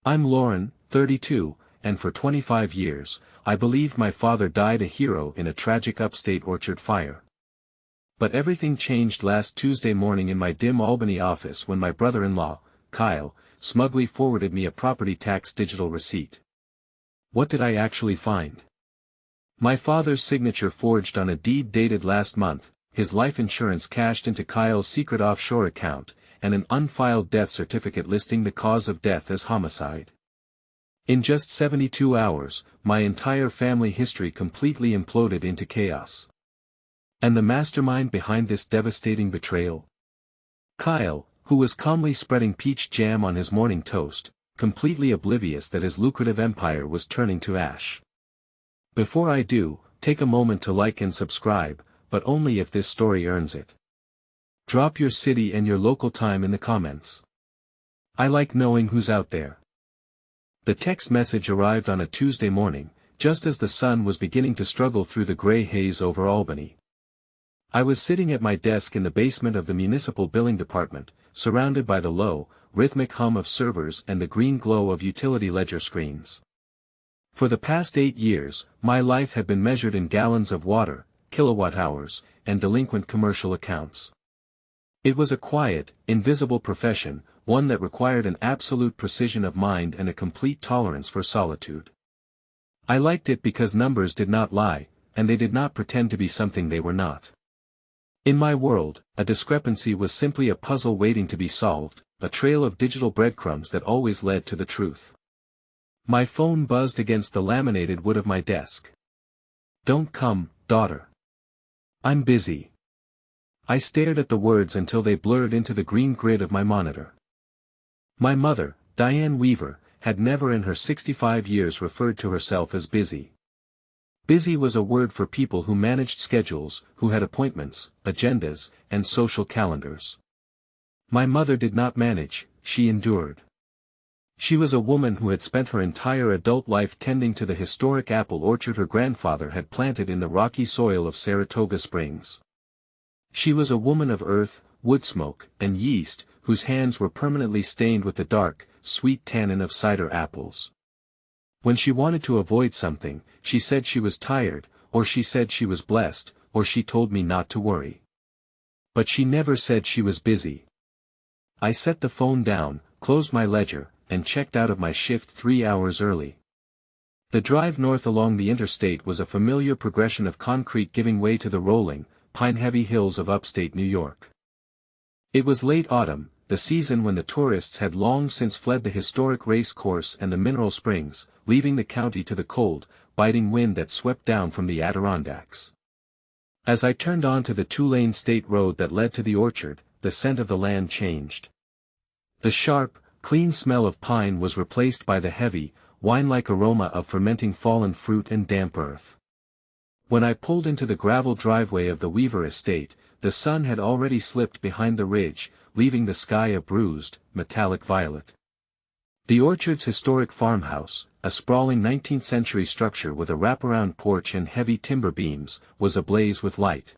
I'm Lauren, 32, and for 25 years, I believed my father died a hero in a tragic upstate orchard fire. But everything changed last Tuesday morning in my dim Albany office when my brother-in-law, Kyle, smugly forwarded me a property tax digital receipt. What did I actually find? My father's signature forged on a deed dated last month, his life insurance cashed into Kyle's secret offshore account, and an unfiled death certificate listing the cause of death as homicide. In just 72 hours, my entire family history completely imploded into chaos. And the mastermind behind this devastating betrayal? Kyle, who was calmly spreading peach jam on his morning toast, completely oblivious that his lucrative empire was turning to ash. Before I do, take a moment to like and subscribe, but only if this story earns it. Drop your city and your local time in the comments. I like knowing who's out there. The text message arrived on a Tuesday morning, just as the sun was beginning to struggle through the gray haze over Albany. I was sitting at my desk in the basement of the municipal billing department, surrounded by the low, rhythmic hum of servers and the green glow of utility ledger screens. For the past 8 years, my life had been measured in gallons of water, kilowatt-hours, and delinquent commercial accounts. It was a quiet, invisible profession, one that required an absolute precision of mind and a complete tolerance for solitude. I liked it because numbers did not lie, and they did not pretend to be something they were not. In my world, a discrepancy was simply a puzzle waiting to be solved, a trail of digital breadcrumbs that always led to the truth. My phone buzzed against the laminated wood of my desk. "Don't come, daughter. I'm busy." I stared at the words until they blurred into the green grid of my monitor. My mother, Diane Weaver, had never in her 65 years referred to herself as busy. Busy was a word for people who managed schedules, who had appointments, agendas, and social calendars. My mother did not manage, she endured. She was a woman who had spent her entire adult life tending to the historic apple orchard her grandfather had planted in the rocky soil of Saratoga Springs. She was a woman of earth, wood smoke, and yeast, whose hands were permanently stained with the dark, sweet tannin of cider apples. When she wanted to avoid something, she said she was tired, or she said she was blessed, or she told me not to worry. But she never said she was busy. I set the phone down, closed my ledger, and checked out of my shift 3 hours early. The drive north along the interstate was a familiar progression of concrete giving way to the rolling, pine-heavy hills of upstate New York. It was late autumn, the season when the tourists had long since fled the historic race course and the mineral springs, leaving the county to the cold, biting wind that swept down from the Adirondacks. As I turned onto the 2-lane state road that led to the orchard, the scent of the land changed. The sharp, clean smell of pine was replaced by the heavy, wine-like aroma of fermenting fallen fruit and damp earth. When I pulled into the gravel driveway of the Weaver estate, the sun had already slipped behind the ridge, leaving the sky a bruised, metallic violet. The orchard's historic farmhouse, a sprawling 19th-century structure with a wraparound porch and heavy timber beams, was ablaze with light.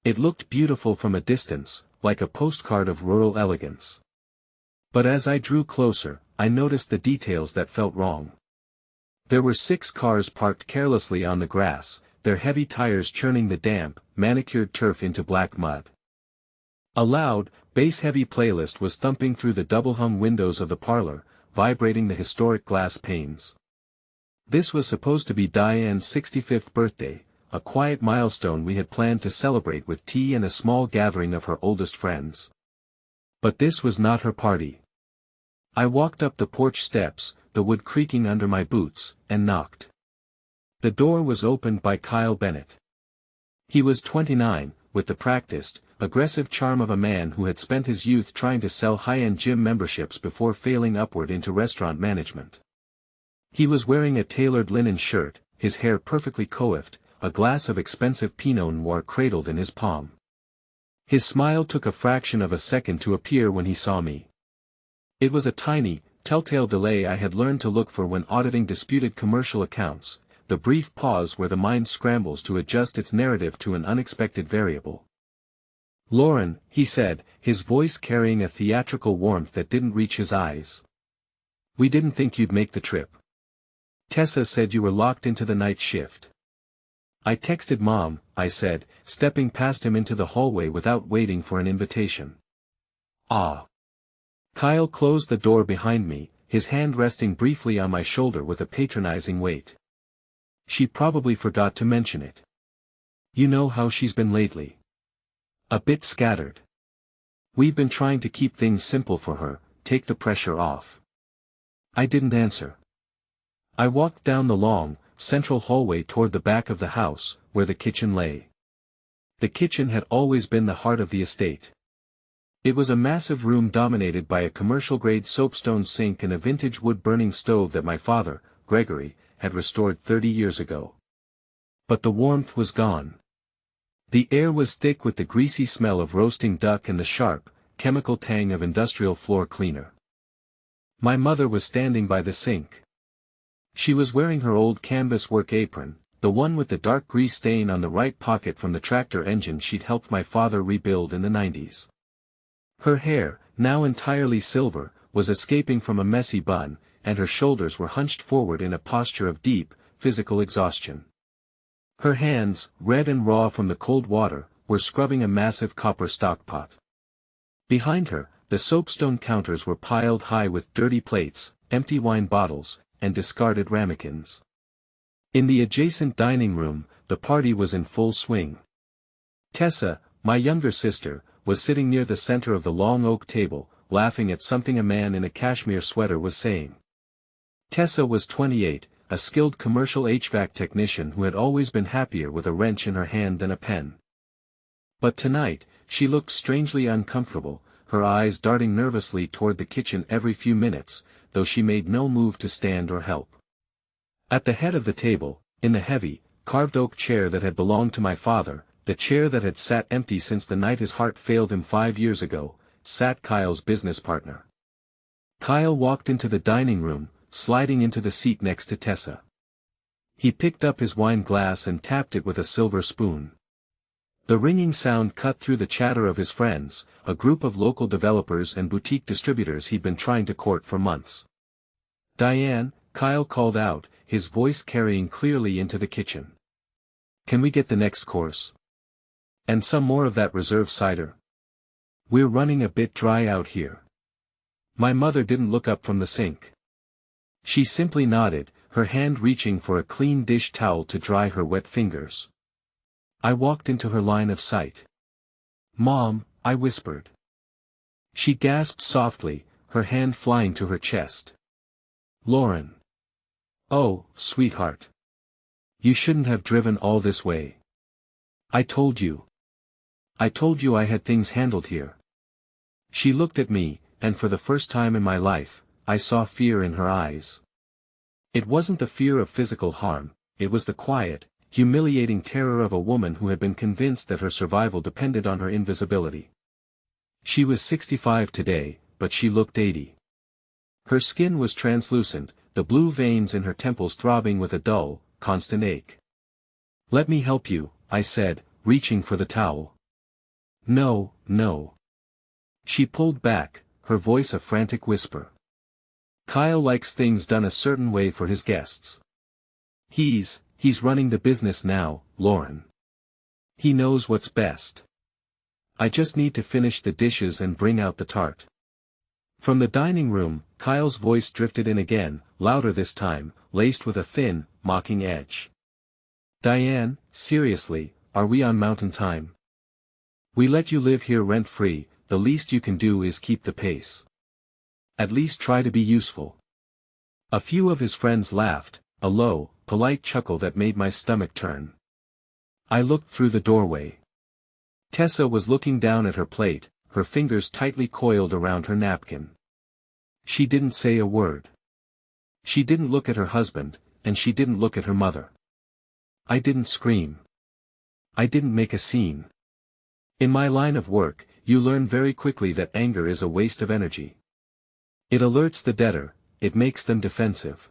It looked beautiful from a distance, like a postcard of rural elegance. But as I drew closer, I noticed the details that felt wrong. There were 6 cars parked carelessly on the grass, their heavy tires churning the damp, manicured turf into black mud. A loud, bass-heavy playlist was thumping through the double-hung windows of the parlor, vibrating the historic glass panes. This was supposed to be Diane's 65th birthday, a quiet milestone we had planned to celebrate with tea and a small gathering of her oldest friends. But this was not her party. I walked up the porch steps, the wood creaking under my boots, and knocked. The door was opened by Kyle Bennett. He was 29, with the practiced, aggressive charm of a man who had spent his youth trying to sell high-end gym memberships before failing upward into restaurant management. He was wearing a tailored linen shirt, his hair perfectly coiffed, a glass of expensive Pinot Noir cradled in his palm. His smile took a fraction of a second to appear when he saw me. It was a tiny, telltale delay I had learned to look for when auditing disputed commercial accounts, the brief pause where the mind scrambles to adjust its narrative to an unexpected variable. "Lauren," he said, his voice carrying a theatrical warmth that didn't reach his eyes. We didn't think you'd make the trip. Tessa said you were locked into the night shift. I texted Mom, I said, stepping past him into the hallway without waiting for an invitation. Ah. Kyle closed the door behind me, his hand resting briefly on my shoulder with a patronizing weight. She probably forgot to mention it. You know how she's been lately. A bit scattered. We've been trying to keep things simple for her, take the pressure off. I didn't answer. I walked down the long, central hallway toward the back of the house, where the kitchen lay. The kitchen had always been the heart of the estate. It was a massive room dominated by a commercial-grade soapstone sink and a vintage wood-burning stove that my father, Gregory, had restored 30 years ago. But the warmth was gone. The air was thick with the greasy smell of roasting duck and the sharp, chemical tang of industrial floor cleaner. My mother was standing by the sink. She was wearing her old canvas work apron, the one with the dark grease stain on the right pocket from the tractor engine she'd helped my father rebuild in the 90s. Her hair, now entirely silver, was escaping from a messy bun, and her shoulders were hunched forward in a posture of deep, physical exhaustion. Her hands, red and raw from the cold water, were scrubbing a massive copper stockpot. Behind her, the soapstone counters were piled high with dirty plates, empty wine bottles, and discarded ramekins. In the adjacent dining room, the party was in full swing. Tessa, my younger sister, was sitting near the center of the long oak table, laughing at something a man in a cashmere sweater was saying. Tessa was 28, a skilled commercial HVAC technician who had always been happier with a wrench in her hand than a pen. But tonight, she looked strangely uncomfortable, her eyes darting nervously toward the kitchen every few minutes, though she made no move to stand or help. At the head of the table, in the heavy, carved oak chair that had belonged to my father, the chair that had sat empty since the night his heart failed him 5 years ago, sat Kyle's business partner. Kyle walked into the dining room, sliding into the seat next to Tessa. He picked up his wine glass and tapped it with a silver spoon. The ringing sound cut through the chatter of his friends, a group of local developers and boutique distributors he'd been trying to court for months. Diane, Kyle called out, his voice carrying clearly into the kitchen. Can we get the next course? And some more of that reserve cider? We're running a bit dry out here. My mother didn't look up from the sink. She simply nodded, her hand reaching for a clean dish towel to dry her wet fingers. I walked into her line of sight. Mom, I whispered. She gasped softly, her hand flying to her chest. Lauren. Oh, sweetheart. You shouldn't have driven all this way. I told you. I told you I had things handled here. She looked at me, and for the first time in my life, I saw fear in her eyes. It wasn't the fear of physical harm, it was the quiet, humiliating terror of a woman who had been convinced that her survival depended on her invisibility. She was 65 today, but she looked 80. Her skin was translucent, the blue veins in her temples throbbing with a dull, constant ache. Let me help you, I said, reaching for the towel. No, no. She pulled back, her voice a frantic whisper. Kyle likes things done a certain way for his guests. He's running the business now, Lauren. He knows what's best. I just need to finish the dishes and bring out the tart. From the dining room, Kyle's voice drifted in again, louder this time, laced with a thin, mocking edge. Diane, seriously, are we on mountain time? We let you live here rent-free, the least you can do is keep the pace. At least try to be useful. A few of his friends laughed, a low, polite chuckle that made my stomach turn. I looked through the doorway. Tessa was looking down at her plate, her fingers tightly coiled around her napkin. She didn't say a word. She didn't look at her husband, and she didn't look at her mother. I didn't scream. I didn't make a scene. In my line of work, you learn very quickly that anger is a waste of energy. It alerts the debtor, it makes them defensive.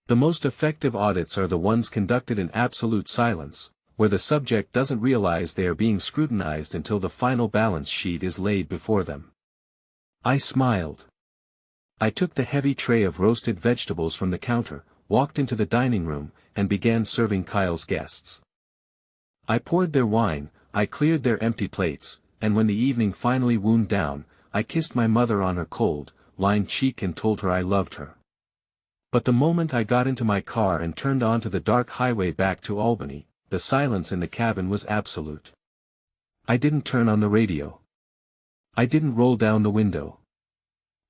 The most effective audits are the ones conducted in absolute silence, where the subject doesn't realize they are being scrutinized until the final balance sheet is laid before them. I smiled. I took the heavy tray of roasted vegetables from the counter, walked into the dining room, and began serving Kyle's guests. I poured their wine, I cleared their empty plates, and when the evening finally wound down, I kissed my mother on her cold, lined cheek and told her I loved her. But the moment I got into my car and turned onto the dark highway back to Albany, the silence in the cabin was absolute. I didn't turn on the radio. I didn't roll down the window.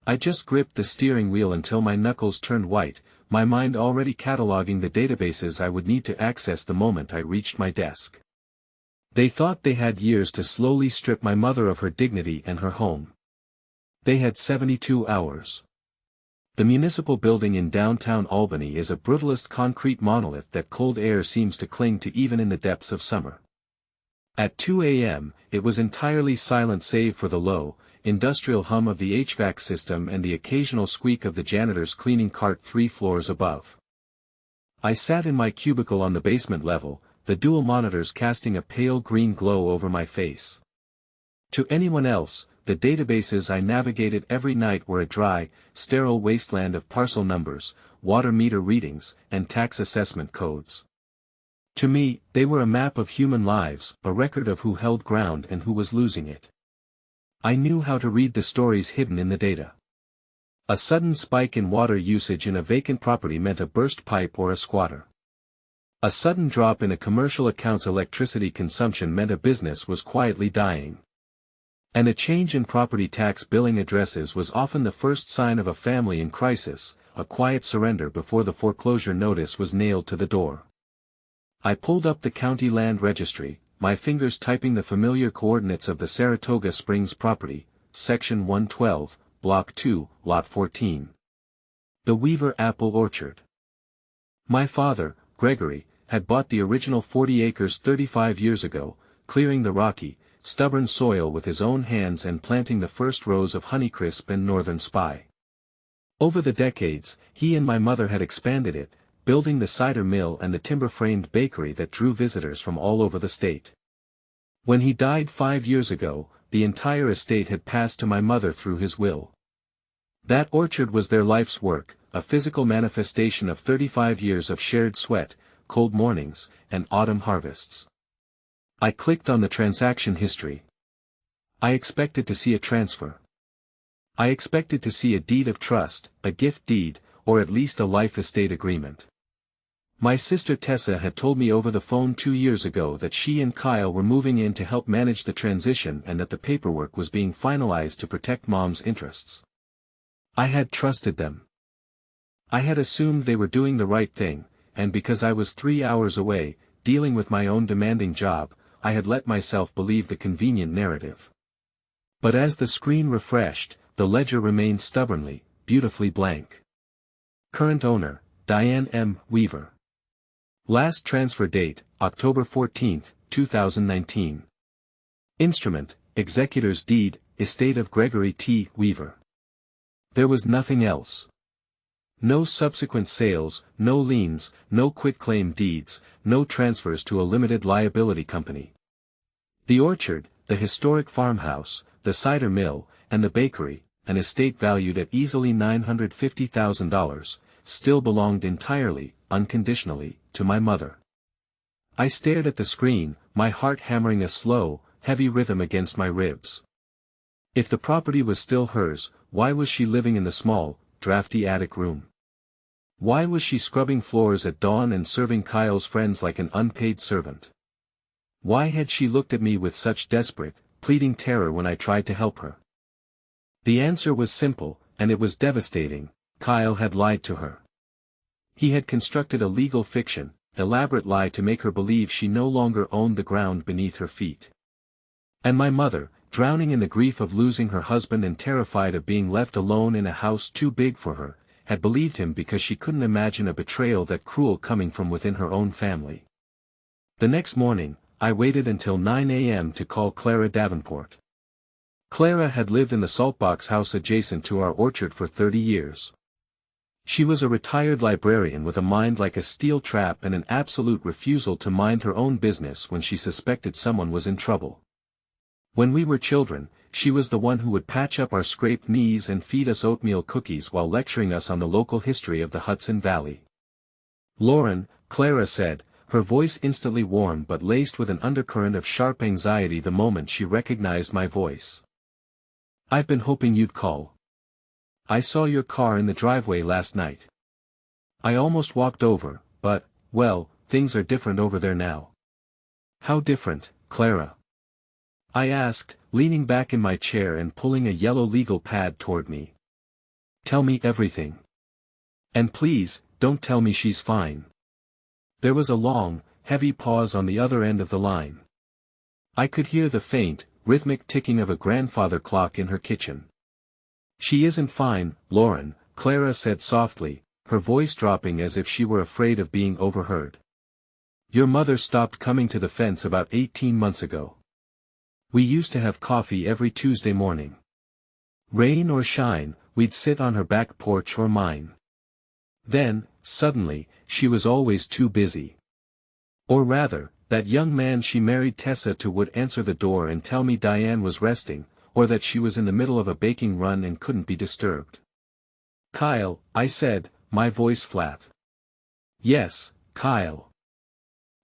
I just gripped the steering wheel until my knuckles turned white, my mind already cataloging the databases I would need to access the moment I reached my desk. They thought they had years to slowly strip my mother of her dignity and her home. They had 72 hours. The municipal building in downtown Albany is a brutalist concrete monolith that cold air seems to cling to even in the depths of summer. At 2 a.m., it was entirely silent save for the low, industrial hum of the HVAC system and the occasional squeak of the janitor's cleaning cart 3 floors above. I sat in my cubicle on the basement level, the dual monitors casting a pale green glow over my face. To anyone else, the databases I navigated every night were a dry, sterile wasteland of parcel numbers, water meter readings, and tax assessment codes. To me, they were a map of human lives, a record of who held ground and who was losing it. I knew how to read the stories hidden in the data. A sudden spike in water usage in a vacant property meant a burst pipe or a squatter. A sudden drop in a commercial account's electricity consumption meant a business was quietly dying. And a change in property tax billing addresses was often the first sign of a family in crisis, a quiet surrender before the foreclosure notice was nailed to the door. I pulled up the county land registry, my fingers typing the familiar coordinates of the Saratoga Springs property, Section 112, Block 2, Lot 14. The Weaver Apple Orchard. My father, Gregory, had bought the original 40 acres 35 years ago, clearing the rocky, stubborn soil with his own hands and planting the first rows of Honeycrisp and Northern Spy. Over the decades, he and my mother had expanded it, building the cider mill and the timber-framed bakery that drew visitors from all over the state. When he died 5 years ago, the entire estate had passed to my mother through his will. That orchard was their life's work, a physical manifestation of 35 years of shared sweat, cold mornings, and autumn harvests. I clicked on the transaction history. I expected to see a transfer. I expected to see a deed of trust, a gift deed, or at least a life estate agreement. My sister Tessa had told me over the phone 2 years ago that she and Kyle were moving in to help manage the transition and that the paperwork was being finalized to protect Mom's interests. I had trusted them. I had assumed they were doing the right thing, and because I was 3 hours away, dealing with my own demanding job, I had let myself believe the convenient narrative. But as the screen refreshed, the ledger remained stubbornly, beautifully blank. Current owner, Diane M. Weaver. Last transfer date, October 14, 2019. Instrument, Executor's Deed, Estate of Gregory T. Weaver. There was nothing else. No subsequent sales, no liens, no quitclaim deeds, no transfers to a limited liability company. The orchard, the historic farmhouse, the cider mill, and the bakery, an estate valued at easily $950,000, still belonged entirely, unconditionally, to my mother. I stared at the screen, my heart hammering a slow, heavy rhythm against my ribs. If the property was still hers, why was she living in the small, drafty attic room? Why was she scrubbing floors at dawn and serving Kyle's friends like an unpaid servant? Why had she looked at me with such desperate, pleading terror when I tried to help her? The answer was simple, and it was devastating: Kyle had lied to her. He had constructed a legal fiction, elaborate lie to make her believe she no longer owned the ground beneath her feet. And my mother, drowning in the grief of losing her husband and terrified of being left alone in a house too big for her, had believed him because she couldn't imagine a betrayal that cruel coming from within her own family. The next morning, I waited until 9 a.m. to call Clara Davenport. Clara had lived in the saltbox house adjacent to our orchard for 30 years. She was a retired librarian with a mind like a steel trap and an absolute refusal to mind her own business when she suspected someone was in trouble. When we were children, she was the one who would patch up our scraped knees and feed us oatmeal cookies while lecturing us on the local history of the Hudson Valley. "Lauren," Clara said, her voice instantly warm but laced with an undercurrent of sharp anxiety the moment she recognized my voice. "I've been hoping you'd call. I saw your car in the driveway last night. I almost walked over, but, well, things are different over there now." "How different, Clara?" I asked, leaning back in my chair and pulling a yellow legal pad toward me. "Tell me everything. And please, don't tell me she's fine." There was a long, heavy pause on the other end of the line. I could hear the faint, rhythmic ticking of a grandfather clock in her kitchen. "She isn't fine, Lauren," Clara said softly, her voice dropping as if she were afraid of being overheard. "Your mother stopped coming to the fence about 18 months ago. We used to have coffee every Tuesday morning. Rain or shine, we'd sit on her back porch or mine. Then, suddenly, she was always too busy. Or rather, that young man she married Tessa to would answer the door and tell me Diane was resting, or that she was in the middle of a baking run and couldn't be disturbed." "Kyle," I said, my voice flat. "Yes, Kyle.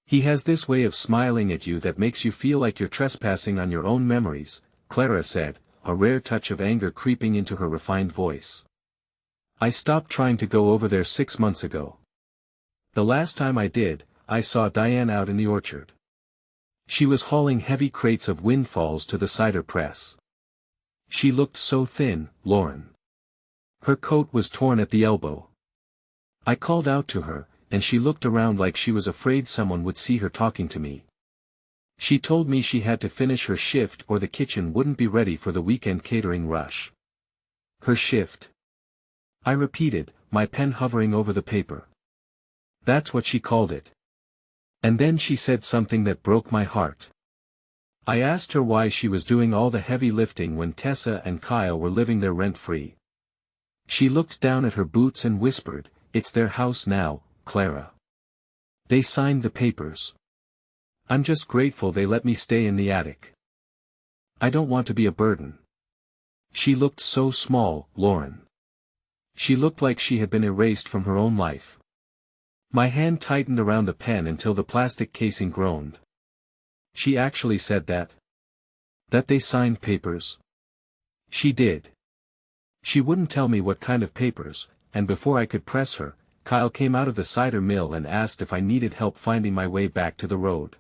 He has this way of smiling at you that makes you feel like you're trespassing on your own memories," Clara said, a rare touch of anger creeping into her refined voice. "I stopped trying to go over there 6 months ago. The last time I did, I saw Diane out in the orchard. She was hauling heavy crates of windfalls to the cider press. She looked so thin, Lauren. Her coat was torn at the elbow. I called out to her, and she looked around like she was afraid someone would see her talking to me. She told me she had to finish her shift or the kitchen wouldn't be ready for the weekend catering rush." "Her shift?" I repeated, my pen hovering over the paper. "That's what she called it. And then she said something that broke my heart. I asked her why she was doing all the heavy lifting when Tessa and Kyle were living there rent-free. She looked down at her boots and whispered, 'It's their house now, Clara. They signed the papers. I'm just grateful they let me stay in the attic. I don't want to be a burden.' She looked so small, Lauren. She looked like she had been erased from her own life." My hand tightened around the pen until the plastic casing groaned. "She actually said that? That they signed papers?" "She did. She wouldn't tell me what kind of papers, and before I could press her, Kyle came out of the cider mill and asked if I needed help finding my way back to the road.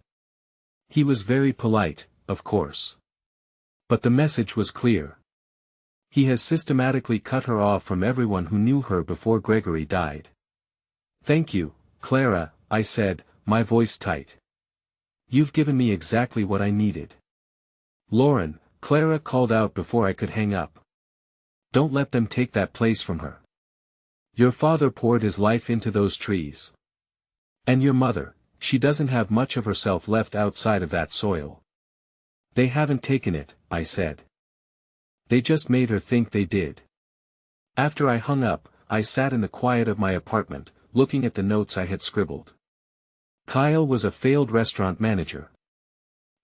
He was very polite, of course. But the message was clear. He has systematically cut her off from everyone who knew her before Gregory died." "Thank you, Clara," I said, my voice tight. "You've given me exactly what I needed." "Lauren," Clara called out before I could hang up. "Don't let them take that place from her. Your father poured his life into those trees. And your mother, she doesn't have much of herself left outside of that soil." "They haven't taken it," I said. "They just made her think they did." After I hung up, I sat in the quiet of my apartment, looking at the notes I had scribbled. Kyle was a failed restaurant manager.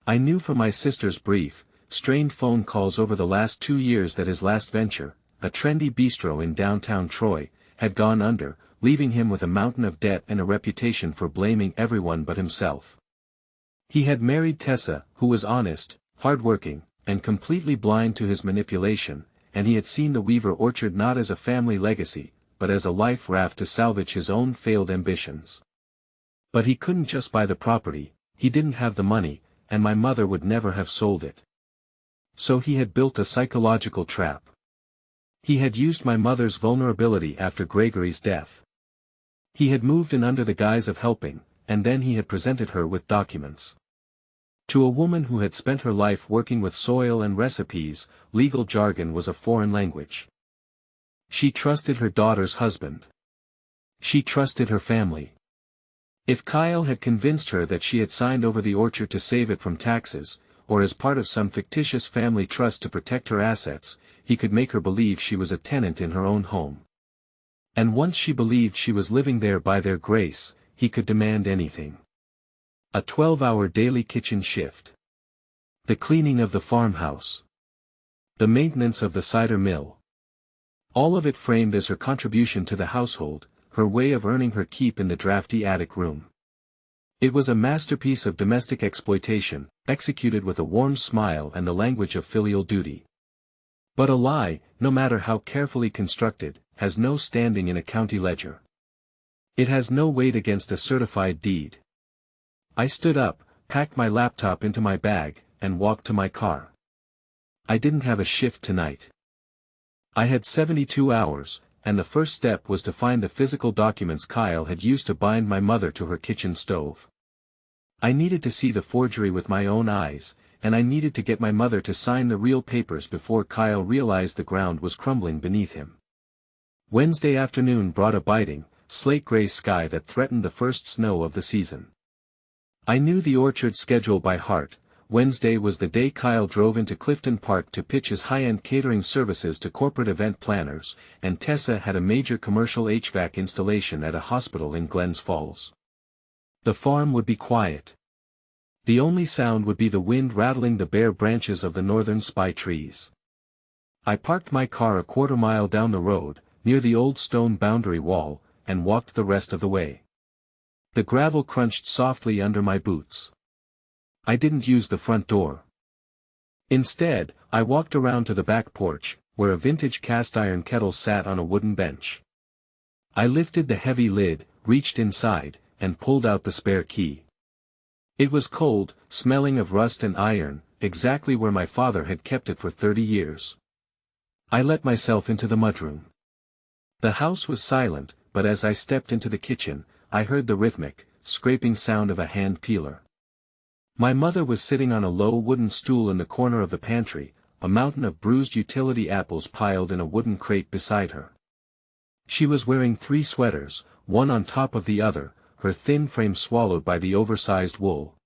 I knew from my sister's brief, strained phone calls over the last 2 years that his last venture, a trendy bistro in downtown Troy, had gone under, leaving him with a mountain of debt and a reputation for blaming everyone but himself. He had married Tessa, who was honest, hardworking, and completely blind to his manipulation, and he had seen the Weaver orchard not as a family legacy, but as a life raft to salvage his own failed ambitions. But he couldn't just buy the property, he didn't have the money, and my mother would never have sold it. So he had built a psychological trap. He had used my mother's vulnerability after Gregory's death. He had moved in under the guise of helping, and then he had presented her with documents. To a woman who had spent her life working with soil and recipes, legal jargon was a foreign language. She trusted her daughter's husband. She trusted her family. If Kyle had convinced her that she had signed over the orchard to save it from taxes, or as part of some fictitious family trust to protect her assets, he could make her believe she was a tenant in her own home. And once she believed she was living there by their grace, he could demand anything. A 12-hour daily kitchen shift. The cleaning of the farmhouse. The maintenance of the cider mill. All of it framed as her contribution to the household, her way of earning her keep in the drafty attic room. It was a masterpiece of domestic exploitation, executed with a warm smile and the language of filial duty. But a lie, no matter how carefully constructed, has no standing in a county ledger. It has no weight against a certified deed. I stood up, packed my laptop into my bag, and walked to my car. I didn't have a shift tonight. I had 72 hours, and the first step was to find the physical documents Kyle had used to bind my mother to her kitchen stove. I needed to see the forgery with my own eyes, and I needed to get my mother to sign the real papers before Kyle realized the ground was crumbling beneath him. Wednesday afternoon brought a biting, slate-gray sky that threatened the first snow of the season. I knew the orchard schedule by heart. Wednesday was the day Kyle drove into Clifton Park to pitch his high-end catering services to corporate event planners, and Tessa had a major commercial HVAC installation at a hospital in Glens Falls. The farm would be quiet. The only sound would be the wind rattling the bare branches of the northern spy trees. I parked my car a quarter-mile down the road, near the old stone boundary wall, and walked the rest of the way. The gravel crunched softly under my boots. I didn't use the front door. Instead, I walked around to the back porch, where a vintage cast-iron kettle sat on a wooden bench. I lifted the heavy lid, reached inside, and pulled out the spare key. It was cold, smelling of rust and iron, exactly where my father had kept it for 30 years. I let myself into the mudroom. The house was silent, but as I stepped into the kitchen, I heard the rhythmic, scraping sound of a hand peeler. My mother was sitting on a low wooden stool in the corner of the pantry, a mountain of bruised utility apples piled in a wooden crate beside her. She was wearing 3 sweaters, one on top of the other, her thin frame swallowed by the oversized wool.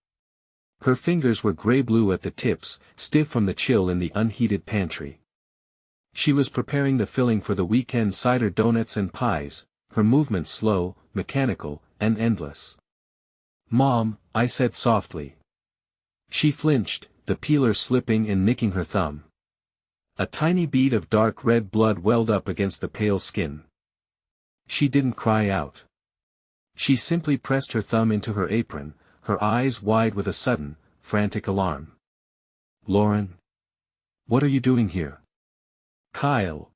Her fingers were gray-blue at the tips, stiff from the chill in the unheated pantry. She was preparing the filling for the weekend cider donuts and pies, her movements slow, mechanical, and endless. "Mom," I said softly. She flinched, the peeler slipping and nicking her thumb. A tiny bead of dark red blood welled up against the pale skin. She didn't cry out. She simply pressed her thumb into her apron, her eyes wide with a sudden, frantic alarm. "Lauren? What are you doing here?" "Kyle.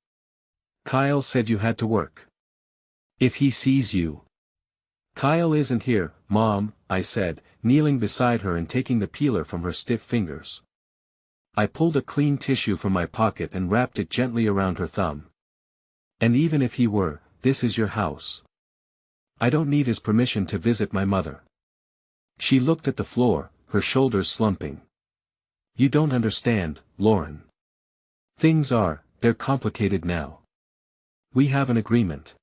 Kyle said you had to work. If he sees you." "Kyle isn't here, Mom," I said, kneeling beside her and taking the peeler from her stiff fingers. I pulled a clean tissue from my pocket and wrapped it gently around her thumb. "And even if he were, this is your house. I don't need his permission to visit my mother." She looked at the floor, her shoulders slumping. "You don't understand, Lauren. They're complicated now. We have an agreement.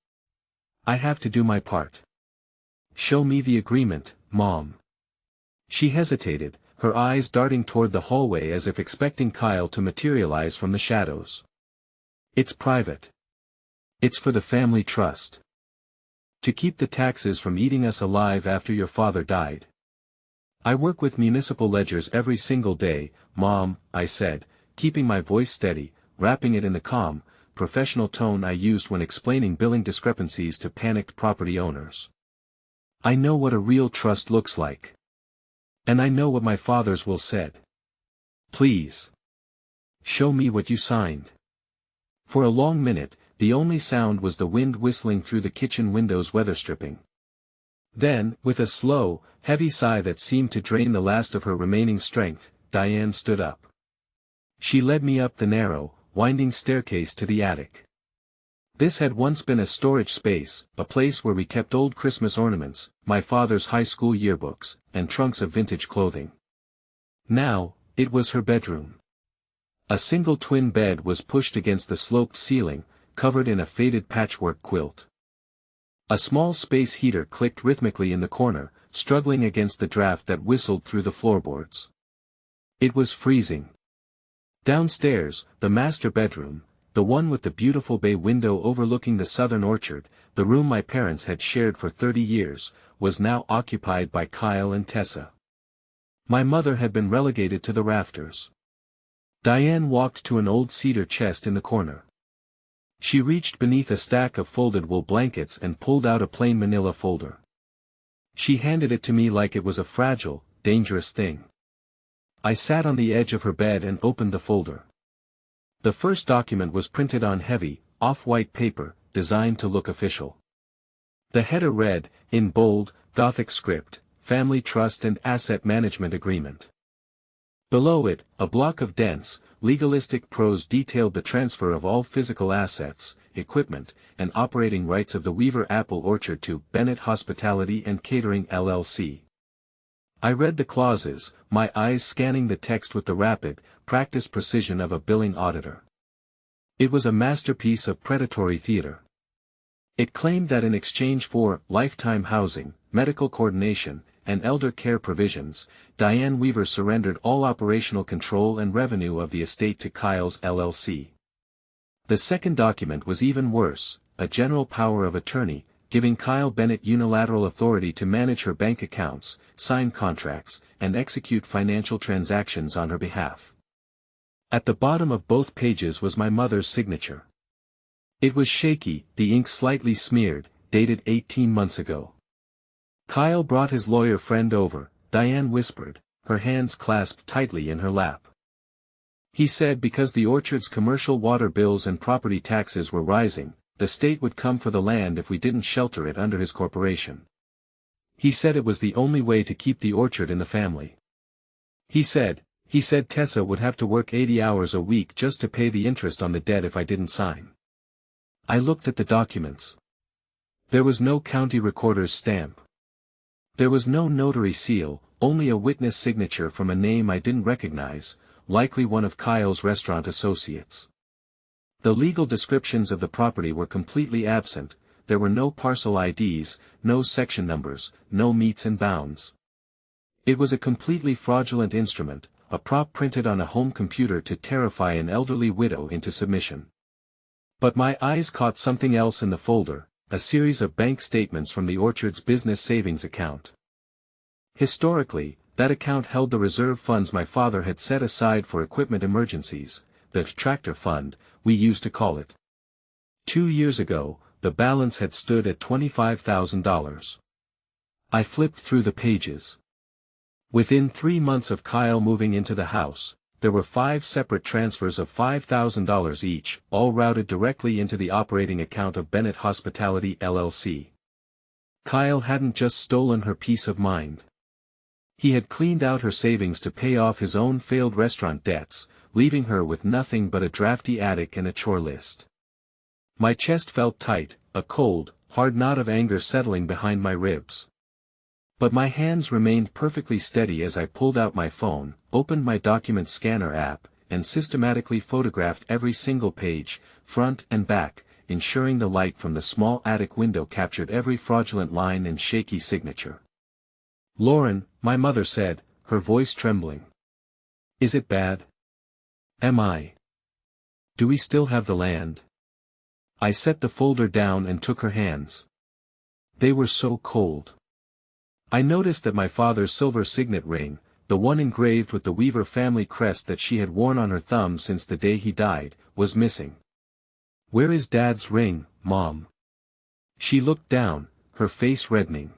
I have to do my part." "Show me the agreement, Mom." She hesitated, her eyes darting toward the hallway as if expecting Kyle to materialize from the shadows. "It's private. It's for the family trust. To keep the taxes from eating us alive after your father died. I work with municipal ledgers every single day, Mom," I said, keeping my voice steady, wrapping it in the calm, professional tone I used when explaining billing discrepancies to panicked property owners. "I know what a real trust looks like. And I know what my father's will said. Please. Show me what you signed." For a long minute, the only sound was the wind whistling through the kitchen window's weather stripping. Then, with a slow, heavy sigh that seemed to drain the last of her remaining strength, Diane stood up. She led me up the narrow, winding staircase to the attic. This had once been a storage space, a place where we kept old Christmas ornaments, my father's high school yearbooks, and trunks of vintage clothing. Now, it was her bedroom. A single twin bed was pushed against the sloped ceiling, covered in a faded patchwork quilt. A small space heater clicked rhythmically in the corner, struggling against the draft that whistled through the floorboards. It was freezing. Downstairs, the master bedroom, the one with the beautiful bay window overlooking the southern orchard, the room my parents had shared for 30 years, was now occupied by Kyle and Tessa. My mother had been relegated to the rafters. Diane walked to an old cedar chest in the corner. She reached beneath a stack of folded wool blankets and pulled out a plain manila folder. She handed it to me like it was a fragile, dangerous thing. I sat on the edge of her bed and opened the folder. The first document was printed on heavy, off-white paper, designed to look official. The header read, in bold, Gothic script, Family Trust and Asset Management Agreement. Below it, a block of dense, legalistic prose detailed the transfer of all physical assets, equipment, and operating rights of the Weaver Apple Orchard to Bennett Hospitality and Catering LLC. I read the clauses, my eyes scanning the text with the rapid, practiced precision of a billing auditor. It was a masterpiece of predatory theater. It claimed that in exchange for lifetime housing, medical coordination, and elder care provisions, Diane Weaver surrendered all operational control and revenue of the estate to Kyle's LLC. The second document was even worse, a general power of attorney, giving Kyle Bennett unilateral authority to manage her bank accounts, sign contracts, and execute financial transactions on her behalf. At the bottom of both pages was my mother's signature. It was shaky, the ink slightly smeared, dated 18 months ago. Kyle brought his lawyer friend over, Diane whispered, her hands clasped tightly in her lap. He said because the orchard's commercial water bills and property taxes were rising, the state would come for the land if we didn't shelter it under his corporation. He said it was the only way to keep the orchard in the family. He said Tessa would have to work 80 hours a week just to pay the interest on the debt if I didn't sign. I looked at the documents. There was no county recorder's stamp. There was no notary seal, only a witness signature from a name I didn't recognize, likely one of Kyle's restaurant associates. The legal descriptions of the property were completely absent, there were no parcel IDs, no section numbers, no metes and bounds. It was a completely fraudulent instrument, a prop printed on a home computer to terrify an elderly widow into submission. But my eyes caught something else in the folder, a series of bank statements from the orchard's business savings account. Historically, that account held the reserve funds my father had set aside for equipment emergencies, the tractor fund, we used to call it. 2 years ago, the balance had stood at $25,000. I flipped through the pages. Within 3 months of Kyle moving into the house, there were 5 separate transfers of $5,000 each, all routed directly into the operating account of Bennett Hospitality LLC. Kyle hadn't just stolen her peace of mind. He had cleaned out her savings to pay off his own failed restaurant debts, leaving her with nothing but a drafty attic and a chore list. My chest felt tight, a cold, hard knot of anger settling behind my ribs. But my hands remained perfectly steady as I pulled out my phone, opened my document scanner app, and systematically photographed every single page, front and back, ensuring the light from the small attic window captured every fraudulent line and shaky signature. "Lauren," my mother said, her voice trembling. "Is it bad? Do we still have the land?" I set the folder down and took her hands. They were so cold. I noticed that my father's silver signet ring, the one engraved with the Weaver family crest that she had worn on her thumb since the day he died, was missing. "Where is Dad's ring, Mom?" She looked down, her face reddening.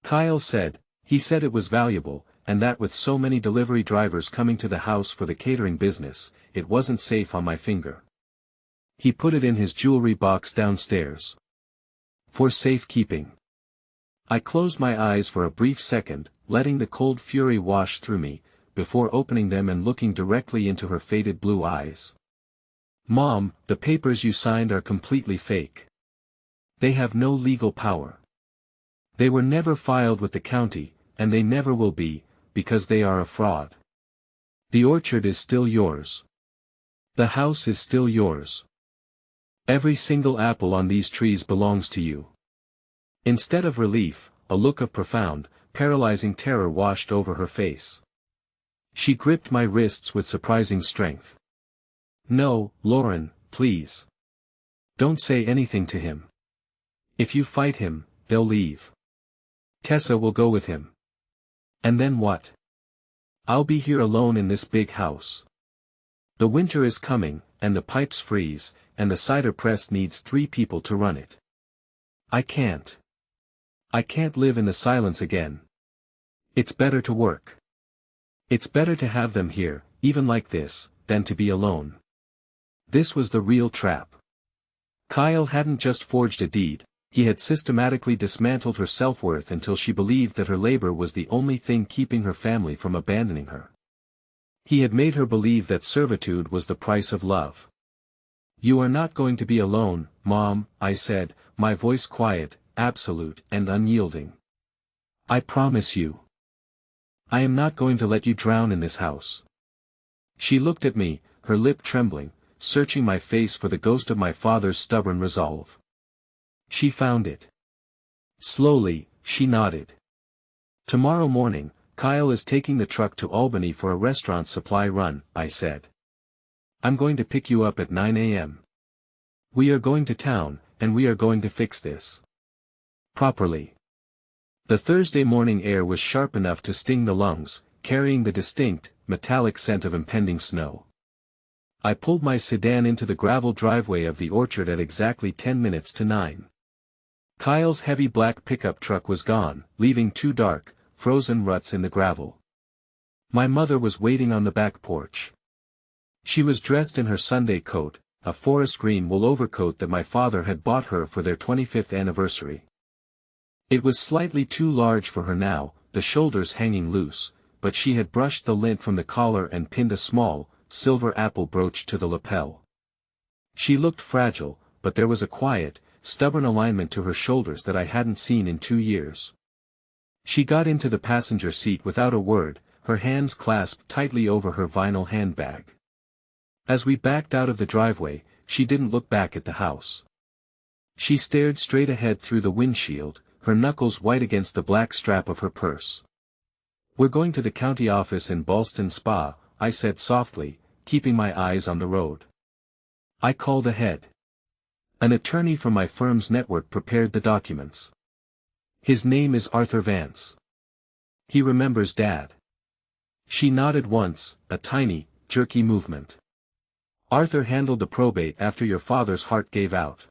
Kyle said, he said it was valuable, and that with so many delivery drivers coming to the house for the catering business, it wasn't safe on my finger. He put it in his jewelry box downstairs. For safekeeping. I closed my eyes for a brief second, letting the cold fury wash through me, before opening them and looking directly into her faded blue eyes. "Mom, the papers you signed are completely fake. They have no legal power. They were never filed with the county, and they never will be, because they are a fraud. The orchard is still yours. The house is still yours. Every single apple on these trees belongs to you." Instead of relief, a look of profound, paralyzing terror washed over her face. She gripped my wrists with surprising strength. "No, Lauren, please. Don't say anything to him. If you fight him, they'll leave. Tessa will go with him. And then what? I'll be here alone in this big house. The winter is coming, and the pipes freeze, and the cider press needs 3 people to run it. I can't live in the silence again. It's better to work. It's better to have them here, even like this, than to be alone. This was the real trap. Kyle hadn't just forged a deed, he had systematically dismantled her self-worth until she believed that her labor was the only thing keeping her family from abandoning her. He had made her believe that servitude was the price of love. "You are not going to be alone, Mom," I said, my voice quiet, absolute, and unyielding. "I promise you. I am not going to let you drown in this house." She looked at me, her lip trembling, searching my face for the ghost of my father's stubborn resolve. She found it. Slowly, she nodded. "Tomorrow morning, Kyle is taking the truck to Albany for a restaurant supply run," I said. "I'm going to pick you up at 9 a.m. We are going to town, and we are going to fix this properly." The Thursday morning air was sharp enough to sting the lungs, carrying the distinct, metallic scent of impending snow. I pulled my sedan into the gravel driveway of the orchard at exactly 10 minutes to 9. Kyle's heavy black pickup truck was gone, leaving 2 dark, frozen ruts in the gravel. My mother was waiting on the back porch. She was dressed in her Sunday coat, a forest green wool overcoat that my father had bought her for their 25th anniversary. It was slightly too large for her now, the shoulders hanging loose, but she had brushed the lint from the collar and pinned a small, silver apple brooch to the lapel. She looked fragile, but there was a quiet, stubborn alignment to her shoulders that I hadn't seen in 2 years. She got into the passenger seat without a word, her hands clasped tightly over her vinyl handbag. As we backed out of the driveway, she didn't look back at the house. She stared straight ahead through the windshield, her knuckles white against the black strap of her purse. "We're going to the county office in Ballston Spa," I said softly, keeping my eyes on the road. I called ahead. An attorney from my firm's network prepared the documents. "His name is Arthur Vance. He remembers Dad." She nodded once, a tiny, jerky movement. "Arthur handled the probate after your father's heart gave out.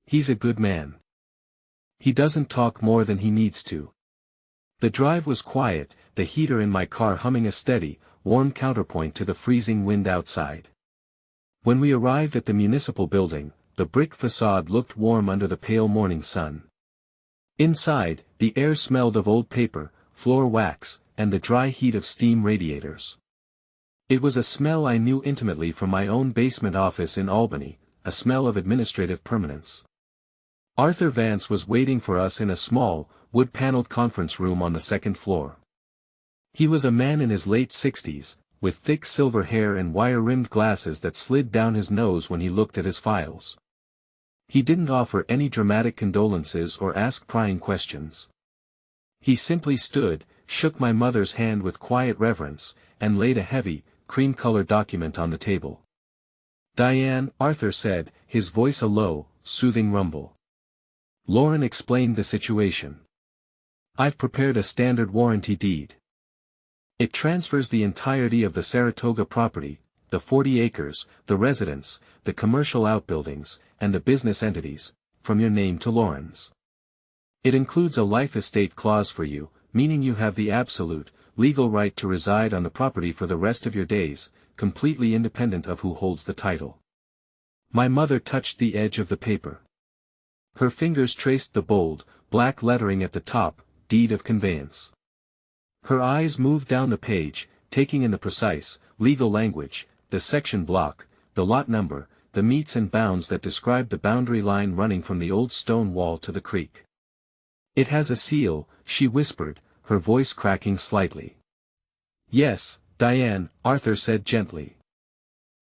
He's a good man. He doesn't talk more than he needs to." The drive was quiet, the heater in my car humming a steady, warm counterpoint to the freezing wind outside. When we arrived at the municipal building, the brick facade looked warm under the pale morning sun. Inside, the air smelled of old paper, floor wax, and the dry heat of steam radiators. It was a smell I knew intimately from my own basement office in Albany, a smell of administrative permanence. Arthur Vance was waiting for us in a small, wood-paneled conference room on the 2nd floor. He was a man in his late 60s, with thick silver hair and wire-rimmed glasses that slid down his nose when he looked at his files. He didn't offer any dramatic condolences or ask prying questions. He simply stood, shook my mother's hand with quiet reverence, and laid a heavy, cream-colored document on the table. "Diane," Arthur said, his voice a low, soothing rumble. Lauren explained the situation. "I've prepared a standard warranty deed. It transfers the entirety of the Saratoga property, the 40 acres, the residence, the commercial outbuildings, and the business entities, from your name to Lauren's. It includes a life estate clause for you, meaning you have the absolute, legal right to reside on the property for the rest of your days, completely independent of who holds the title." My mother touched the edge of the paper. Her fingers traced the bold, black lettering at the top, "Deed of Conveyance." Her eyes moved down the page, taking in the precise, legal language, the section block, the lot number, the metes and bounds that described the boundary line running from the old stone wall to the creek. "It has a seal," she whispered, her voice cracking slightly. "Yes, Diane," Arthur said gently.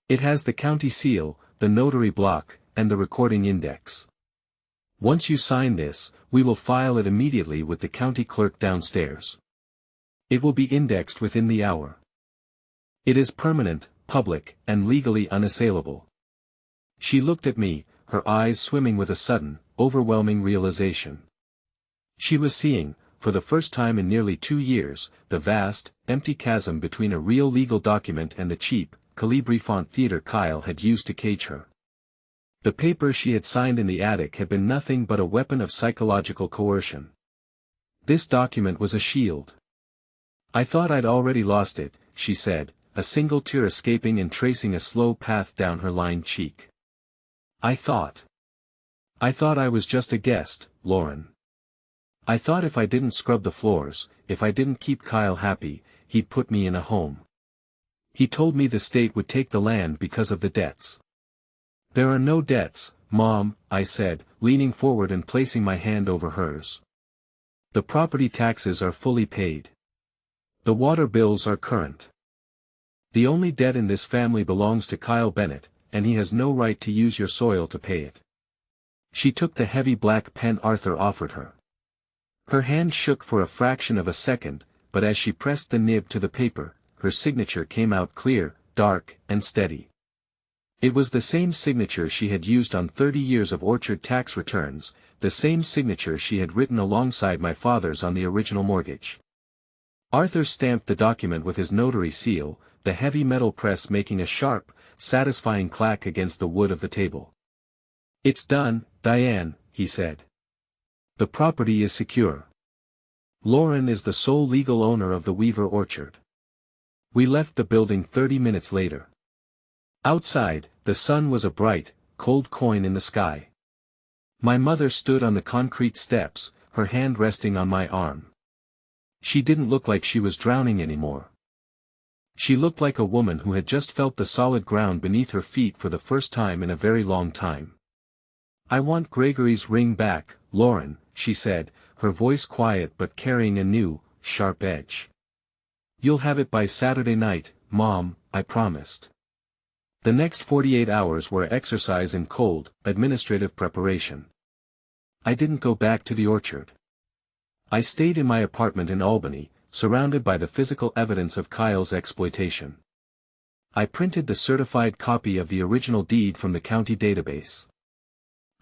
"It has the county seal, the notary block, and the recording index. Once you sign this, we will file it immediately with the county clerk downstairs. It will be indexed within the hour. It is permanent, public, and legally unassailable." She looked at me, her eyes swimming with a sudden, overwhelming realization. She was seeing, for the first time in nearly 2 years, the vast, empty chasm between a real legal document and the cheap, Calibri font theater Kyle had used to cage her. The paper she had signed in the attic had been nothing but a weapon of psychological coercion. This document was a shield. "I thought I'd already lost it," she said, a single tear escaping and tracing a slow path down her lined cheek. I thought I was just a guest, Lauren. I thought if I didn't scrub the floors, if I didn't keep Kyle happy, he'd put me in a home. He told me the state would take the land because of the debts." "There are no debts, Mom," I said, leaning forward and placing my hand over hers. "The property taxes are fully paid. The water bills are current. The only debt in this family belongs to Kyle Bennett, and he has no right to use your soil to pay it." She took the heavy black pen Arthur offered her. Her hand shook for a fraction of a second, but as she pressed the nib to the paper, her signature came out clear, dark, and steady. It was the same signature she had used on 30 years of orchard tax returns, the same signature she had written alongside my father's on the original mortgage. Arthur stamped the document with his notary seal, the heavy metal press making a sharp, satisfying clack against the wood of the table. "It's done, Diane," he said. "The property is secure. Lauren is the sole legal owner of the Weaver orchard." We left the building 30 minutes later. Outside, the sun was a bright, cold coin in the sky. My mother stood on the concrete steps, her hand resting on my arm. She didn't look like she was drowning anymore. She looked like a woman who had just felt the solid ground beneath her feet for the first time in a very long time. "I want Gregory's ring back, Lauren," she said, her voice quiet but carrying a new, sharp edge. "You'll have it by Saturday night, Mom, I promised." The next 48 hours were exercise in cold, administrative preparation. I didn't go back to the orchard. I stayed in my apartment in Albany, surrounded by the physical evidence of Kyle's exploitation. I printed the certified copy of the original deed from the county database.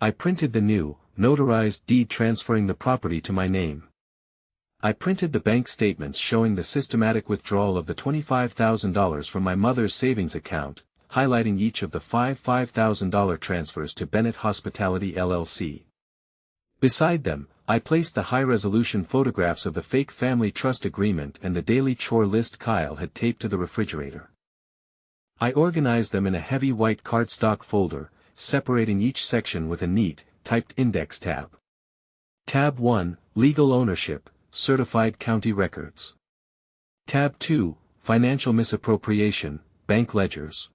I printed the new, notarized deed transferring the property to my name. I printed the bank statements showing the systematic withdrawal of the $25,000 from my mother's savings account, highlighting each of the five $5,000 transfers to Bennett Hospitality LLC. Beside them, I placed the high-resolution photographs of the fake family trust agreement and the daily chore list Kyle had taped to the refrigerator. I organized them in a heavy white cardstock folder, separating each section with a neat, typed index tab. Tab 1, Legal Ownership, Certified County Records. Tab 2, Financial Misappropriation, Bank Ledgers.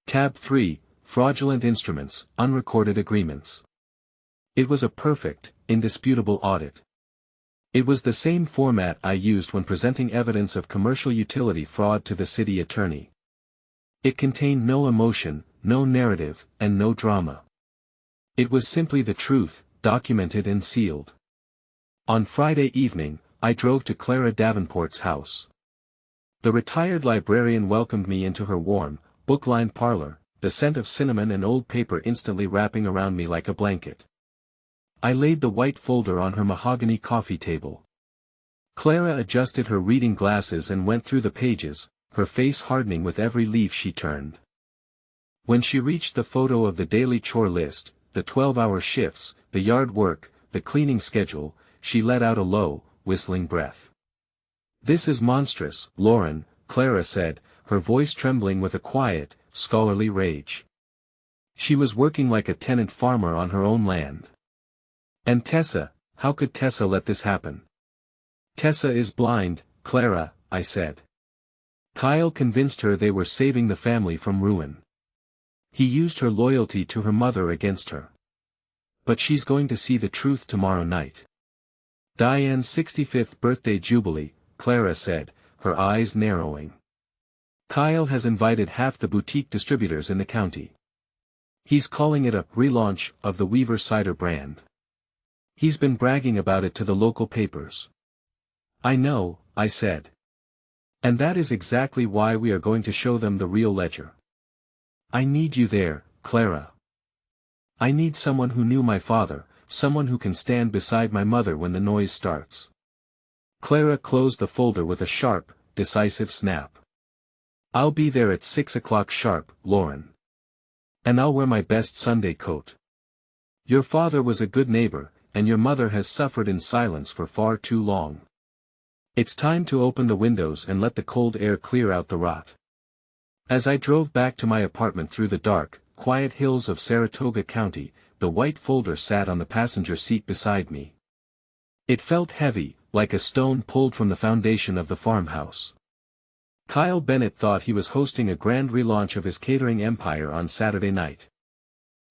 Tab 3, Fraudulent Instruments, Unrecorded Agreements. It was a perfect, indisputable audit. It was the same format I used when presenting evidence of commercial utility fraud to the city attorney. It contained no emotion, no narrative, and no drama. It was simply the truth, documented and sealed. On Friday evening, I drove to Clara Davenport's house. The retired librarian welcomed me into her warm, book-lined parlor, the scent of cinnamon and old paper instantly wrapping around me like a blanket. I laid the white folder on her mahogany coffee table. Clara adjusted her reading glasses and went through the pages, her face hardening with every leaf she turned. When she reached the photo of the daily chore list, the 12-hour shifts, the yard work, the cleaning schedule, she let out a low, whistling breath. "This is monstrous, Lauren," Clara said, her voice trembling with a quiet, scholarly rage. She was working like a tenant farmer on her own land. "And Tessa, how could Tessa let this happen?" "Tessa is blind, Clara," I said. "Kyle convinced her they were saving the family from ruin. He used her loyalty to her mother against her. But she's going to see the truth tomorrow night." "Diane's 65th birthday jubilee," Clara said, her eyes narrowing. "Kyle has invited half the boutique distributors in the county. He's calling it a relaunch of the Weaver cider brand. He's been bragging about it to the local papers." "I know," I said. "And that is exactly why we are going to show them the real ledger. I need you there, Clara. I need someone who knew my father, someone who can stand beside my mother when the noise starts." Clara closed the folder with a sharp, decisive snap. I'll be there at 6 o'clock sharp, Lauren. And I'll wear my best Sunday coat. Your father was a good neighbor, and your mother has suffered in silence for far too long. It's time to open the windows and let the cold air clear out the rot. As I drove back to my apartment through the dark, quiet hills of Saratoga County, the white folder sat on the passenger seat beside me. It felt heavy, like a stone pulled from the foundation of the farmhouse. Kyle Bennett thought he was hosting a grand relaunch of his catering empire on Saturday night.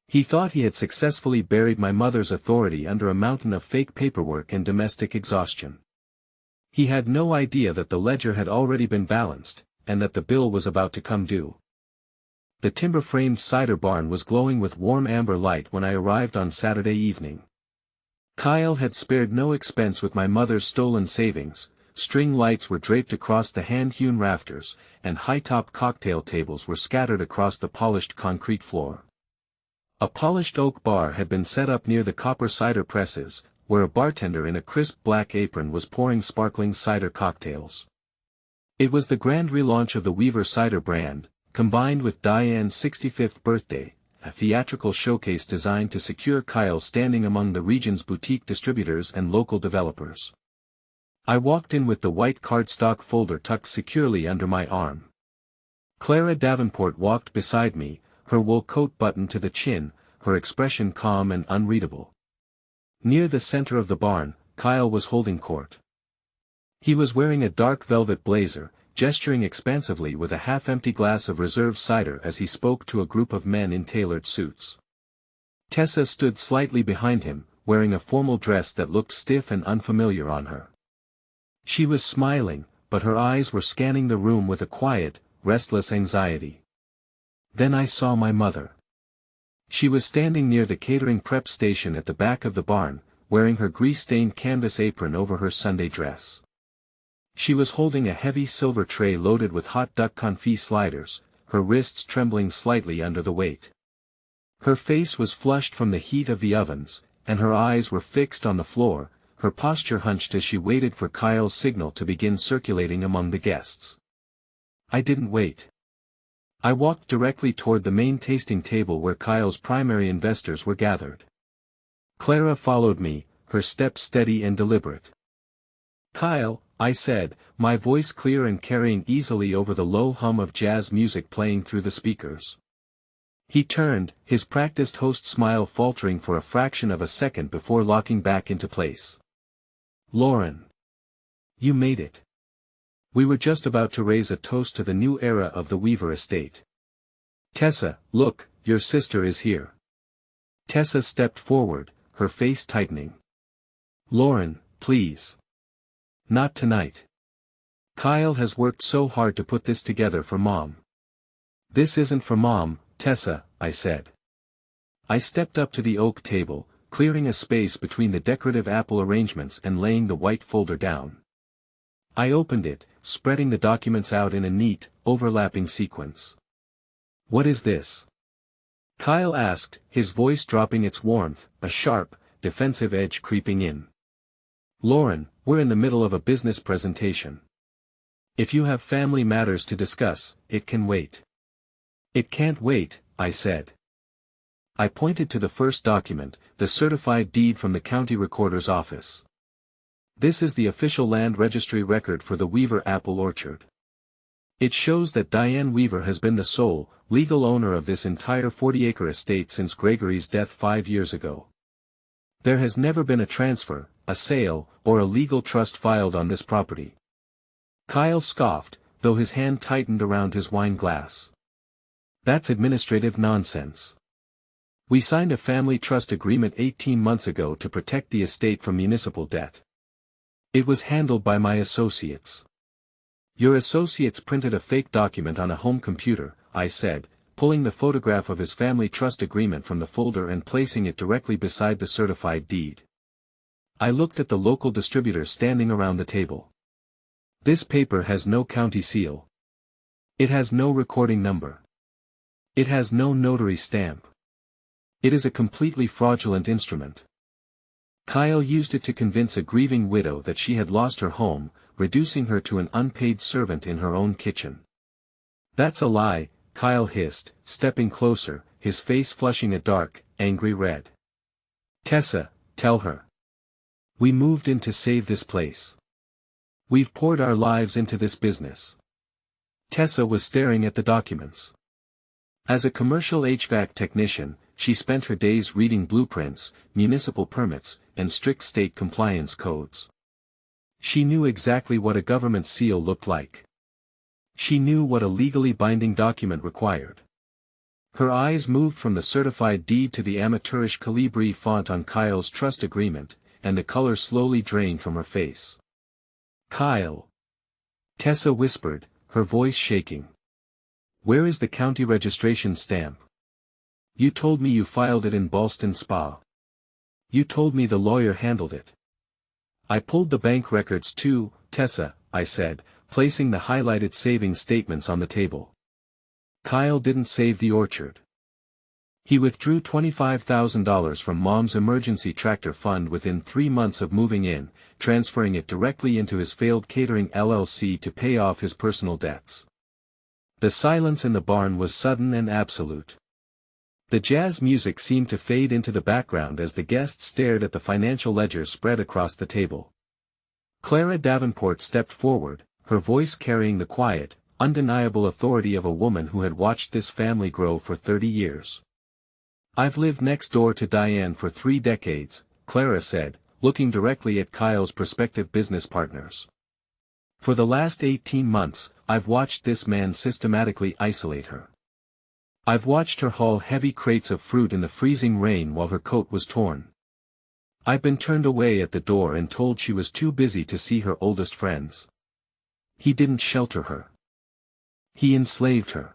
He thought he had successfully buried my mother's authority under a mountain of fake paperwork and domestic exhaustion. He had no idea that the ledger had already been balanced, and that the bill was about to come due. The timber-framed cider barn was glowing with warm amber light when I arrived on Saturday evening. Kyle had spared no expense with my mother's stolen savings. String lights were draped across the hand-hewn rafters, and high-topped cocktail tables were scattered across the polished concrete floor. A polished oak bar had been set up near the copper cider presses, where a bartender in a crisp black apron was pouring sparkling cider cocktails. It was the grand relaunch of the Weaver cider brand, combined with Diane's 65th birthday, a theatrical showcase designed to secure Kyle's standing among the region's boutique distributors and local developers. I walked in with the white cardstock folder tucked securely under my arm. Clara Davenport walked beside me, her wool coat buttoned to the chin, her expression calm and unreadable. Near the center of the barn, Kyle was holding court. He was wearing a dark velvet blazer, gesturing expansively with a half-empty glass of reserve cider as he spoke to a group of men in tailored suits. Tessa stood slightly behind him, wearing a formal dress that looked stiff and unfamiliar on her. She was smiling, but her eyes were scanning the room with a quiet, restless anxiety. Then I saw my mother. She was standing near the catering prep station at the back of the barn, wearing her grease-stained canvas apron over her Sunday dress. She was holding a heavy silver tray loaded with hot duck confit sliders, her wrists trembling slightly under the weight. Her face was flushed from the heat of the ovens, and her eyes were fixed on the floor, her posture hunched as she waited for Kyle's signal to begin circulating among the guests. I didn't wait. I walked directly toward the main tasting table where Kyle's primary investors were gathered. Clara followed me, her steps steady and deliberate. "Kyle," I said, my voice clear and carrying easily over the low hum of jazz music playing through the speakers. He turned, his practiced host smile faltering for a fraction of a second before locking back into place. "Lauren. You made it. We were just about to raise a toast to the new era of the Weaver estate. Tessa, look, your sister is here." Tessa stepped forward, her face tightening. "Lauren, please. Not tonight. Kyle has worked so hard to put this together for Mom." "This isn't for Mom, Tessa," I said. I stepped up to the oak table, clearing a space between the decorative apple arrangements and laying the white folder down. I opened it, spreading the documents out in a neat, overlapping sequence. "What is this?" Kyle asked, his voice dropping its warmth, a sharp, defensive edge creeping in. "Lauren, we're in the middle of a business presentation. If you have family matters to discuss, it can wait." "It can't wait," I said. I pointed to the first document, the certified deed from the county recorder's office. "This is the official land registry record for the Weaver apple orchard. It shows that Diane Weaver has been the sole, legal owner of this entire 40-acre estate since Gregory's death 5 years ago. There has never been a transfer, a sale, or a legal trust filed on this property." Kyle scoffed, though his hand tightened around his wine glass. "That's administrative nonsense. We signed a family trust agreement 18 months ago to protect the estate from municipal debt. It was handled by my associates." "Your associates printed a fake document on a home computer," I said, pulling the photograph of his family trust agreement from the folder and placing it directly beside the certified deed. I looked at the local distributors standing around the table. "This paper has no county seal. It has no recording number. It has no notary stamp. It is a completely fraudulent instrument." Kyle used it to convince a grieving widow that she had lost her home, reducing her to an unpaid servant in her own kitchen. That's a lie, Kyle hissed, stepping closer, his face flushing a dark, angry red. Tessa, tell her. We moved in to save this place. We've poured our lives into this business. Tessa was staring at the documents. As a commercial HVAC technician, she spent her days reading blueprints, municipal permits, and strict state compliance codes. She knew exactly what a government seal looked like. She knew what a legally binding document required. Her eyes moved from the certified deed to the amateurish Calibri font on Kyle's trust agreement, and the color slowly drained from her face. Kyle. Tessa whispered, her voice shaking. Where is the county registration stamp? You told me you filed it in Ballston Spa. You told me the lawyer handled it. I pulled the bank records too, Tessa, I said, placing the highlighted savings statements on the table. Kyle didn't save the orchard. He withdrew $25,000 from Mom's emergency tractor fund within 3 months of moving in, transferring it directly into his failed catering LLC to pay off his personal debts. The silence in the barn was sudden and absolute. The jazz music seemed to fade into the background as the guests stared at the financial ledger spread across the table. Clara Davenport stepped forward, her voice carrying the quiet, undeniable authority of a woman who had watched this family grow for 30 years. I've lived next door to Diane for 3 decades, Clara said, looking directly at Kyle's prospective business partners. For the last 18 months, I've watched this man systematically isolate her. I've watched her haul heavy crates of fruit in the freezing rain while her coat was torn. I've been turned away at the door and told she was too busy to see her oldest friends. He didn't shelter her. He enslaved her.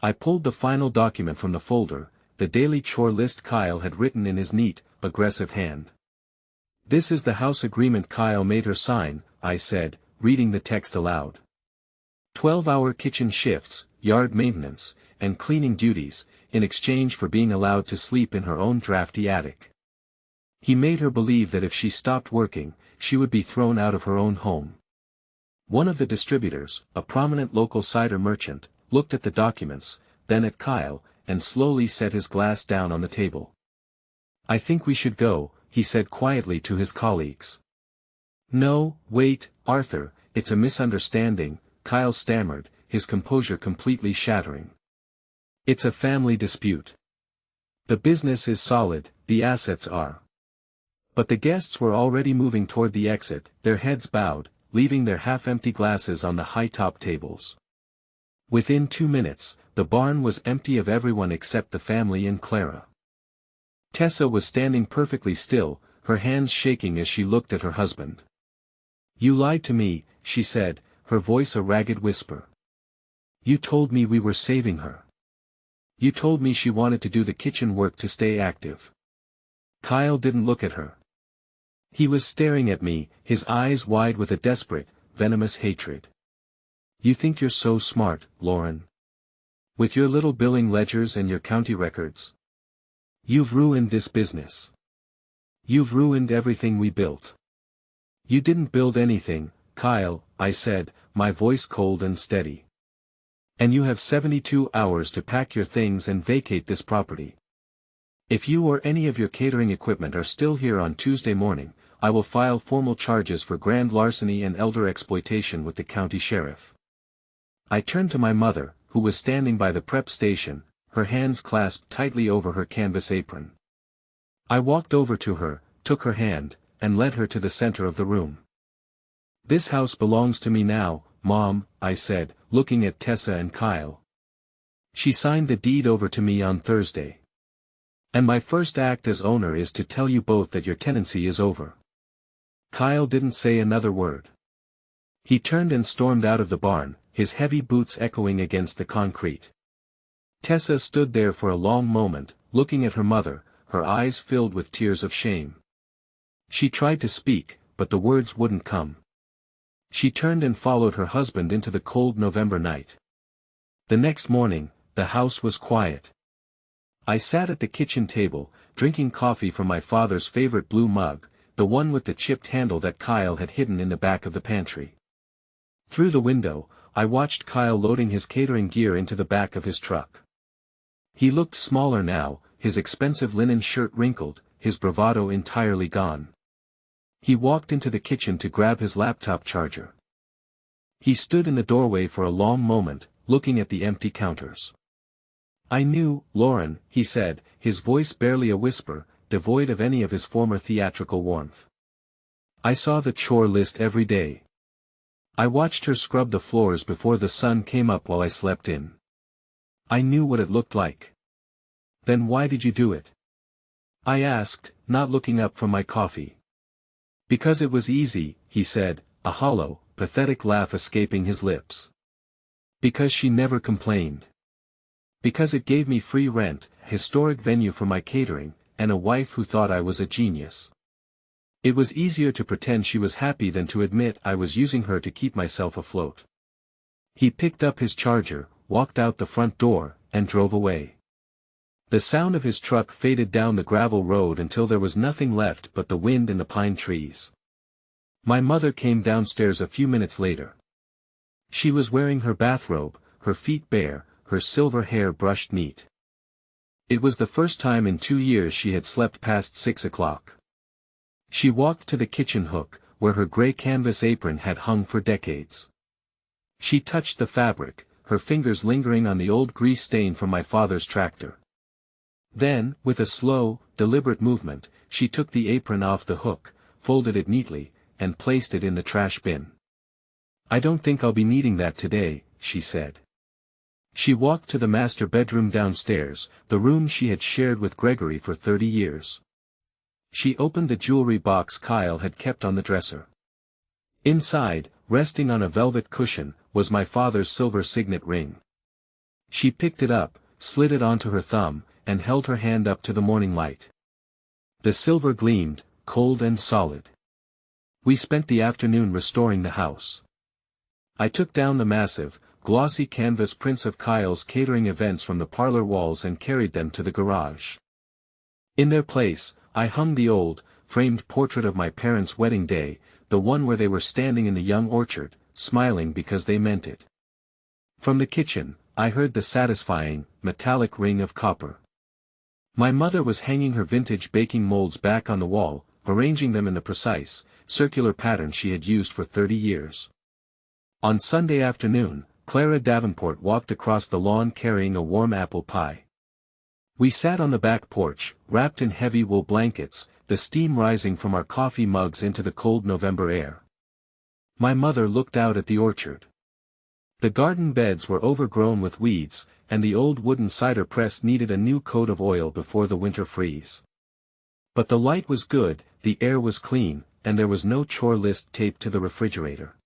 I pulled the final document from the folder, the daily chore list Kyle had written in his neat, aggressive hand. This is the house agreement Kyle made her sign, I said, reading the text aloud. 12-hour kitchen shifts, yard maintenance, and cleaning duties, in exchange for being allowed to sleep in her own drafty attic. He made her believe that if she stopped working, she would be thrown out of her own home. One of the distributors, a prominent local cider merchant, looked at the documents, then at Kyle, and slowly set his glass down on the table. I think we should go, he said quietly to his colleagues. No, wait, Arthur, it's a misunderstanding, Kyle stammered, his composure completely shattering. It's a family dispute. The business is solid, the assets are. But the guests were already moving toward the exit, their heads bowed, leaving their half-empty glasses on the high-top tables. Within 2 minutes, the barn was empty of everyone except the family and Clara. Tessa was standing perfectly still, her hands shaking as she looked at her husband. You lied to me, she said, her voice a ragged whisper. You told me we were saving her. You told me she wanted to do the kitchen work to stay active. Kyle didn't look at her. He was staring at me, his eyes wide with a desperate, venomous hatred. You think you're so smart, Lauren. With your little billing ledgers and your county records. You've ruined this business. You've ruined everything we built. You didn't build anything, Kyle, I said, my voice cold and steady. And you have 72 hours to pack your things and vacate this property. If you or any of your catering equipment are still here on Tuesday morning, I will file formal charges for grand larceny and elder exploitation with the county sheriff. I turned to my mother, who was standing by the prep station, her hands clasped tightly over her canvas apron. I walked over to her, took her hand, and led her to the center of the room. This house belongs to me now, Mom, I said, looking at Tessa and Kyle. She signed the deed over to me on Thursday. And my first act as owner is to tell you both that your tenancy is over. Kyle didn't say another word. He turned and stormed out of the barn, his heavy boots echoing against the concrete. Tessa stood there for a long moment, looking at her mother, her eyes filled with tears of shame. She tried to speak, but the words wouldn't come. She turned and followed her husband into the cold November night. The next morning, the house was quiet. I sat at the kitchen table, drinking coffee from my father's favorite blue mug, the one with the chipped handle that Kyle had hidden in the back of the pantry. Through the window, I watched Kyle loading his catering gear into the back of his truck. He looked smaller now, his expensive linen shirt wrinkled, his bravado entirely gone. He walked into the kitchen to grab his laptop charger. He stood in the doorway for a long moment, looking at the empty counters. "I knew, Lauren," he said, his voice barely a whisper, devoid of any of his former theatrical warmth. "I saw the chore list every day. I watched her scrub the floors before the sun came up while I slept in. I knew what it looked like." "Then why did you do it?" I asked, not looking up from my coffee. "Because it was easy," he said, a hollow, pathetic laugh escaping his lips. "Because she never complained. Because it gave me free rent, a historic venue for my catering, and a wife who thought I was a genius. It was easier to pretend she was happy than to admit I was using her to keep myself afloat." He picked up his charger, walked out the front door, and drove away. The sound of his truck faded down the gravel road until there was nothing left but the wind in the pine trees. My mother came downstairs a few minutes later. She was wearing her bathrobe, her feet bare, her silver hair brushed neat. It was the first time in 2 years she had slept past 6 o'clock. She walked to the kitchen hook, where her gray canvas apron had hung for decades. She touched the fabric, her fingers lingering on the old grease stain from my father's tractor. Then, with a slow, deliberate movement, she took the apron off the hook, folded it neatly, and placed it in the trash bin. "I don't think I'll be needing that today," she said. She walked to the master bedroom downstairs, the room she had shared with Gregory for 30 years. She opened the jewelry box Kyle had kept on the dresser. Inside, resting on a velvet cushion, was my father's silver signet ring. She picked it up, slid it onto her thumb, and held her hand up to the morning light. The silver gleamed, cold and solid. We spent the afternoon restoring the house. I took down the massive, glossy canvas prints of Kyle's catering events from the parlor walls and carried them to the garage. In their place, I hung the old, framed portrait of my parents' wedding day, the one where they were standing in the young orchard, smiling because they meant it. From the kitchen, I heard the satisfying, metallic ring of copper. My mother was hanging her vintage baking molds back on the wall, arranging them in the precise, circular pattern she had used for 30 years. On Sunday afternoon, Clara Davenport walked across the lawn carrying a warm apple pie. We sat on the back porch, wrapped in heavy wool blankets, the steam rising from our coffee mugs into the cold November air. My mother looked out at the orchard. The garden beds were overgrown with weeds, and the old wooden cider press needed a new coat of oil before the winter freeze. But the light was good, the air was clean, and there was no chore list taped to the refrigerator.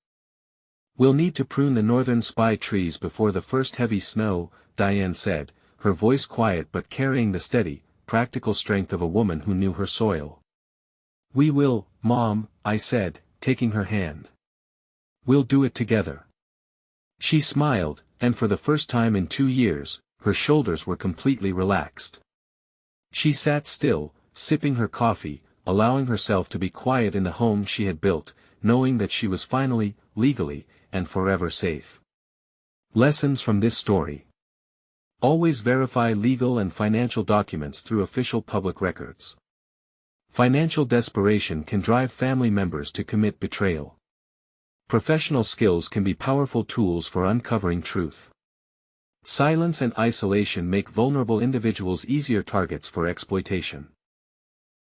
"We'll need to prune the northern spy trees before the first heavy snow," Diane said, her voice quiet but carrying the steady, practical strength of a woman who knew her soil. "We will, Mom," I said, taking her hand. "We'll do it together." She smiled, and for the first time in 2 years, her shoulders were completely relaxed. She sat still, sipping her coffee, allowing herself to be quiet in the home she had built, knowing that she was finally, legally, and forever safe. Lessons from this story. Always verify legal and financial documents through official public records. Financial desperation can drive family members to commit betrayal. Professional skills can be powerful tools for uncovering truth. Silence and isolation make vulnerable individuals easier targets for exploitation.